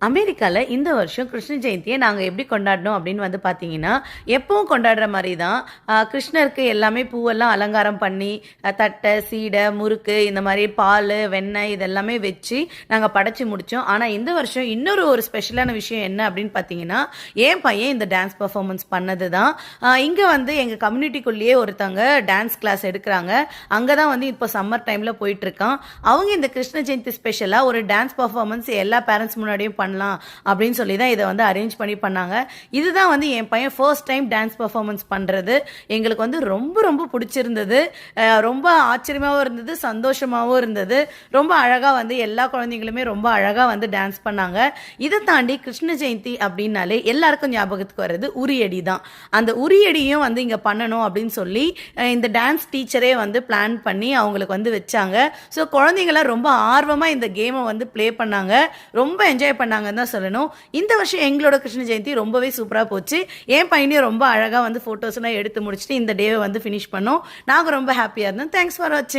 அமெரிக்கால இந்த வருஷம் கிருஷ்ண ஜெயந்தியை நாங்க எப்படி கொண்டாடினோம் அப்படின்னு வந்து பார்த்தீங்கன்னா, எப்பவும் கொண்டாடுற மாரி தான். கிருஷ்ணருக்கு எல்லாமே பூவெல்லாம் அலங்காரம் பண்ணி, தட்டை, சீடை, முறுக்கு இந்த மாரி பாலு, வெண்ணெய் இதெல்லாமே வச்சு நாங்க படைச்சு முடிச்சோம். ஆனா இந்த வருஷம் இன்னொரு ஒரு ஸ்பெஷலான விஷயம் என்ன அப்படின்னு பார்த்தீங்கன்னா, என் பையன் இந்த டான்ஸ் பெர்ஃபார்மன்ஸ் பண்ணது தான். இங்க வந்து எங்க கம்யூனிட்டிக்குள்ளேயே ஒருத்தவங்க டான்ஸ் கிளாஸ் எடுக்குறாங்க. அங்க தான் வந்து இப்போ சம்மர் டைம்ல போயிட்டுருக்கான். அவங்க இந்த கிருஷ்ண ஜெயந்தி ஸ்பெஷலா ஒரு டான்ஸ் பெர்ஃபார்மன்ஸ் எல்லா பேரண்ட்ஸ் முன்னாடியும் பண்ணலாம் அப்படின்னு சொல்லி தான் இதை வந்து அரேஞ்ச் பண்ணி பண்ணாங்க. இதுதான் வந்து என் பையன் ஃபர்ஸ்ட் டைம் டான்ஸ் பர்ஃபார்மன்ஸ் பண்ணுறது. எங்களுக்கு வந்து ரொம்ப ரொம்ப பிடிச்சிருந்தது. ரொம்ப ஆச்சரியமாகவும் இருந்தது, சந்தோஷமாகவும் இருந்தது. ரொம்ப அழகாக வந்து எல்லா குழந்தைங்களுமே ரொம்ப அழகாக வந்து டான்ஸ் பண்ணாங்க. இதை தாண்டி கிருஷ்ண ஜெயந்தி அப்படின்னாலே எல்லாருக்கும் ஞாபகத்துக்கு வர்றது உரியடி தான். அந்த உரியடியும் வந்து இங்கே பண்ணணும் அப்படின்னு சொல்லி இந்த டான்ஸ் டீச்சரே வந்து பிளான் பண்ணி அவங்களுக்கு வந்து வச்சாங்க. ஸோ குழந்தைங்களாம் ரொம்ப ஆர்வமாக இந்த கேமை வந்து ப்ளே பண்ணாங்க, ரொம்ப என்ஜாய் பண்ணாங்கன்னு தான் சொல்லணும். இந்த வருஷம் எங்களோட கிருஷ்ண ஜெயந்தி ரொம்பவே சூப்பராக போச்சு. என் பையனையும் ரொம்ப அழகாக வந்து ஃபோட்டோஸ்லாம் எடுத்து முடிச்சுட்டு இந்த டேவை வந்து ஃபினிஷ் பண்ணோம். நாங்கள் ரொம்ப ஹாப்பியாக இருந்தோம். தேங்க்ஸ் ஃபார் வாட்சிங்.